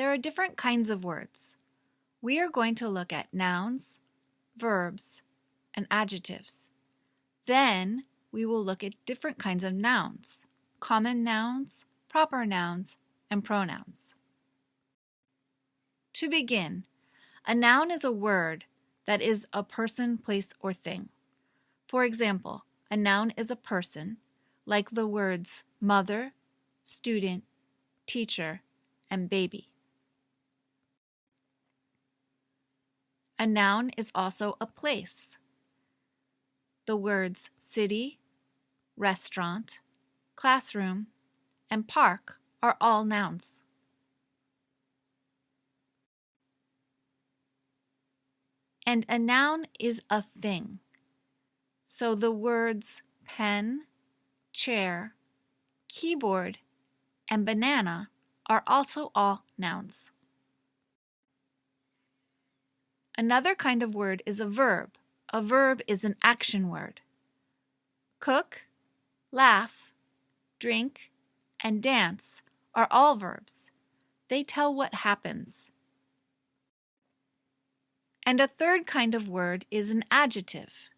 There are different kinds of words. We are going to look at nouns, verbs, and adjectives. Then we will look at different kinds of nouns, common nouns, proper nouns, and pronouns. To begin, a noun is a word that is a person, place, or thing. For example, a noun is a person, like the words mother, student, teacher, and baby. A noun is also a place. The words city, restaurant, classroom, and park are all nouns. And a noun is a thing. So the words pen, chair, keyboard, and banana are also all nouns. Another kind of word is a verb. A verb is an action word. Cook, laugh, drink, and dance are all verbs. They tell what happens. And a third kind of word is an adjective.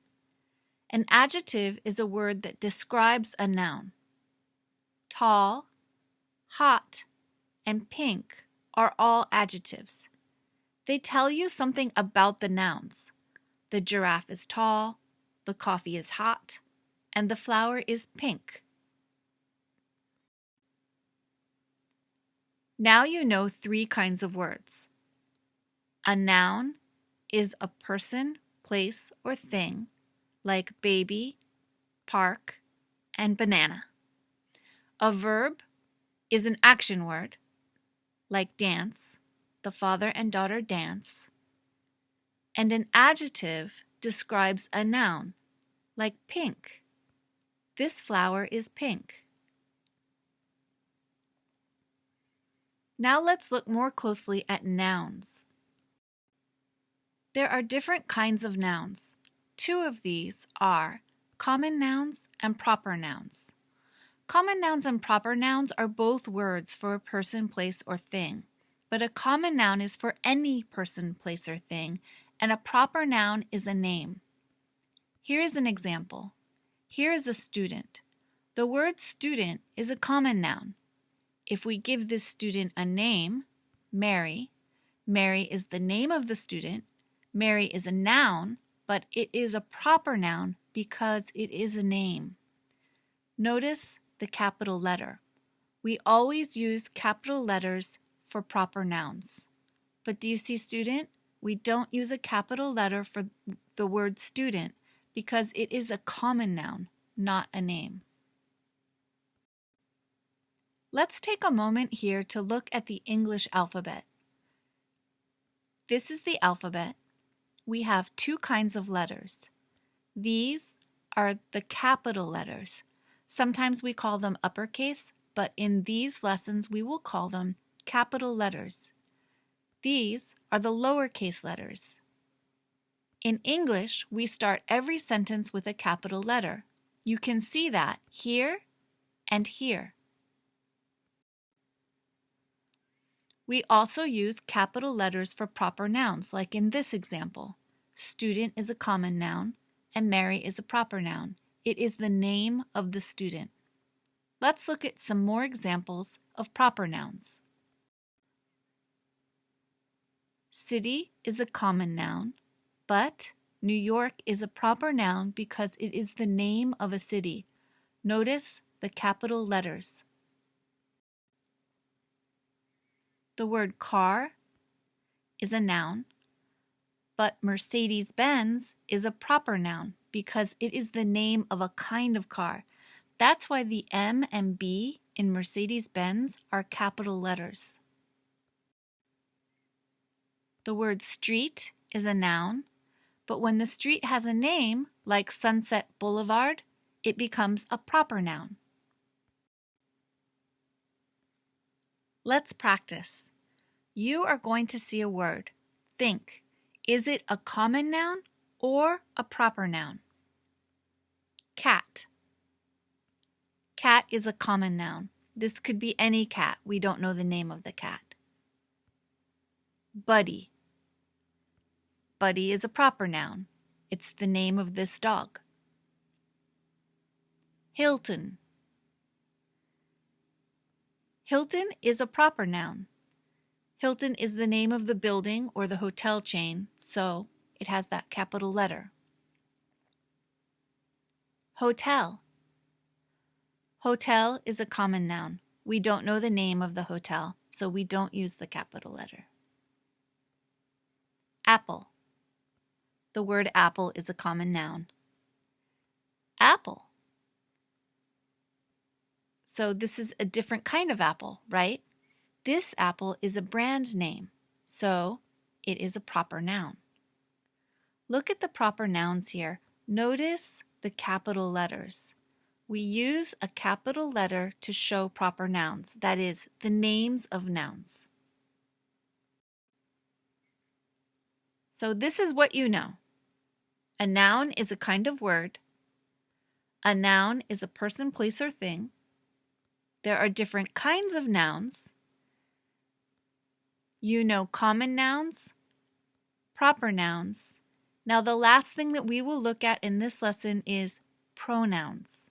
An adjective is a word that describes a noun. Tall, hot, and pink are all adjectives. They tell you something about the nouns. The giraffe is tall, the coffee is hot, and the flower is pink. Now you know 3 kinds of words. A noun is a person, place, or thing, like baby, park, and banana. A verb is an action word, like dance, the father and daughter dance. And an adjective describes a noun, like pink. This flower is pink. Now let's look more closely at nouns. There are different kinds of nouns. 2 of these are common nouns and proper nouns. Common nouns and proper nouns are both words for a person, place, or thing, but a common noun is for any person, place, or thing, and a proper noun is a name. Here is an example. Here is a student. The word student is a common noun. If we give this student a name, Mary, Mary is the name of the student. Mary is a noun, but it is a proper noun because it is a name. Notice the capital letter. We always use capital letters for proper nouns. But do you see student? We don't use a capital letter for the word student because it is a common noun, not a name. Let's take a moment here to look at the English alphabet. This is the alphabet. We have 2 kinds of letters. These are the capital letters. Sometimes we call them uppercase, but in these lessons we will call them capital letters. These are the lowercase letters. In English, we start every sentence with a capital letter. You can see that here and here. We also use capital letters for proper nouns, like in this example. Student is a common noun, and Mary is a proper noun. It is the name of the student. Let's look at some more examples of proper nouns. City is a common noun, but New York is a proper noun because it is the name of a city. Notice the capital letters. The word car is a noun, but Mercedes-Benz is a proper noun because it is the name of a kind of car. That's why the M and B in Mercedes-Benz are capital letters. The word street is a noun, but when the street has a name, like Sunset Boulevard, it becomes a proper noun. Let's practice. You are going to see a word. Think, is it a common noun or a proper noun? Cat. Cat is a common noun. This could be any cat. We don't know the name of the cat. Buddy. Buddy is a proper noun. It's the name of this dog. Hilton. Hilton is a proper noun. Hilton is the name of the building or the hotel chain, so it has that capital letter. Hotel. Hotel is a common noun. We don't know the name of the hotel, so we don't use the capital letter. Apple. The word apple is a common noun. Apple. So this is a different kind of apple, right? This apple is a brand name, so it is a proper noun. Look at the proper nouns here. Notice the capital letters. We use a capital letter to show proper nouns, that is, the names of nouns. So this is what you know. A noun is a kind of word. A noun is a person, place, or thing. There are different kinds of nouns. You know common nouns, proper nouns. Now the last thing that we will look at in this lesson is pronouns.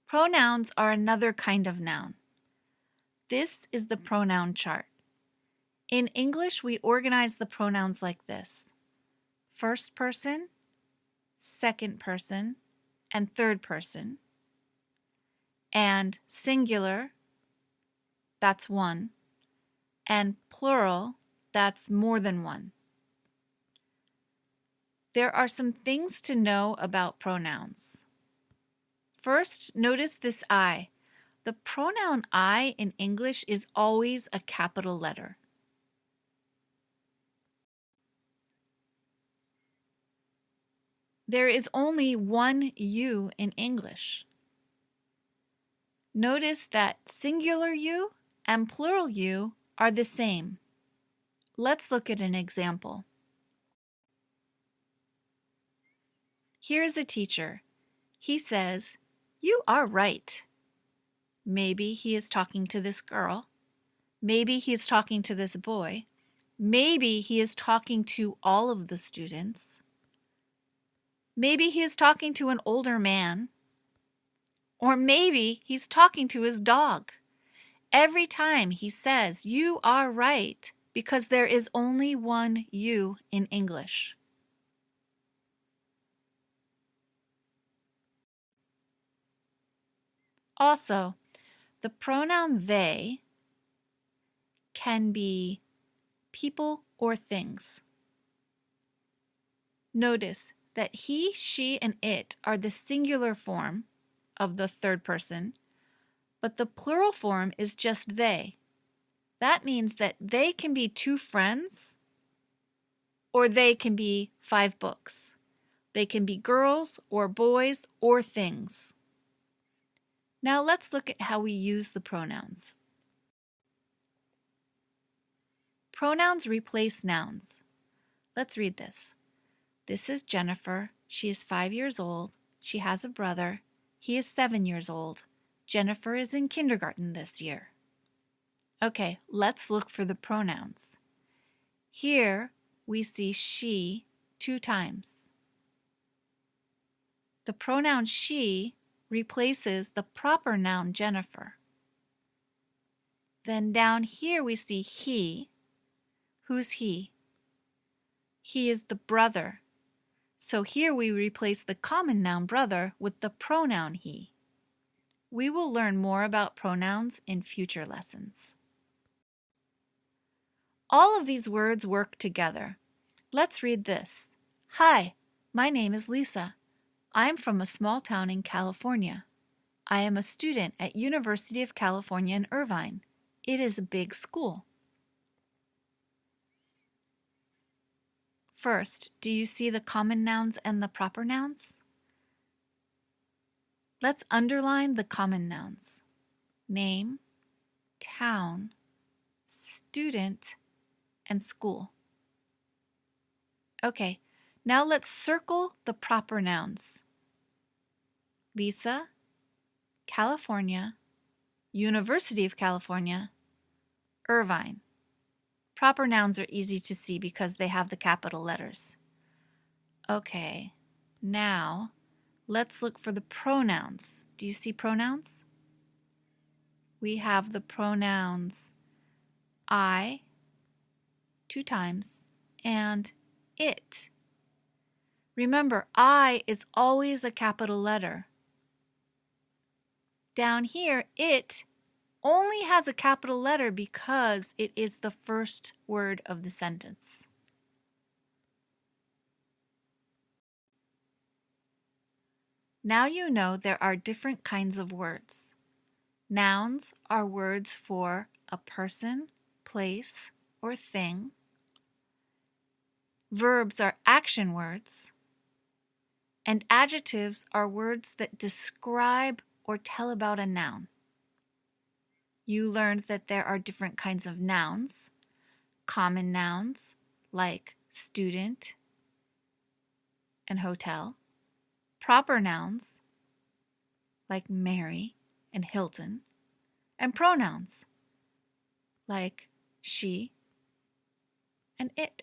Pronouns are another kind of noun. This is the pronoun chart. In English, we organize the pronouns like this: first person, second person, and third person. And singular, that's one, and plural, that's more than one. There are some things to know about pronouns. First, notice this I. The pronoun I in English is always a capital letter. There is only one you in English. Notice that singular you and plural you are the same. Let's look at an example. Here's a teacher. He says, "You are right." Maybe he is talking to this girl. Maybe he is talking to this boy. Maybe he is talking to all of the students. Maybe he is talking to an older man. Or maybe he's talking to his dog. Every time he says, "You are right," because there is only one you in English. Also, the pronoun they can be people or things. Notice that he, she, and it are the singular form of the third person, but the plural form is just they. That means that they can be two friends, or they can be 5 books. They can be girls or boys or things. Now let's look at how we use the pronouns. Pronouns replace nouns. Let's read this. This is Jennifer. She is 5 years old. She has a brother. He is 7 years old. Jennifer is in kindergarten this year. Okay, let's look for the pronouns. Here we see she 2 times. The pronoun she replaces the proper noun Jennifer. Then down here we see he. Who's he? He is the brother. So here we replace the common noun brother with the pronoun he. We will learn more about pronouns in future lessons. All of these words work together. Let's read this. Hi, my name is Lisa. I'm from a small town in California. I am a student at University of California in Irvine. It is a big school. First, do you see the common nouns and the proper nouns? Let's underline the common nouns. Name, town, student, and school. Okay, now let's circle the proper nouns. Lisa, California, University of California, Irvine. Proper nouns are easy to see because they have the capital letters. Okay, now let's look for the pronouns. Do you see pronouns? We have the pronouns I, 2 times, and it. Remember, I is always a capital letter. Down here, it only has a capital letter because it is the first word of the sentence. Now you know there are different kinds of words. Nouns are words for a person, place, or thing. Verbs are action words. And adjectives are words that describe or tell about a noun. You learned that there are different kinds of nouns. Common nouns like student and hotel. Proper nouns like Mary and Hilton. And pronouns like she and it.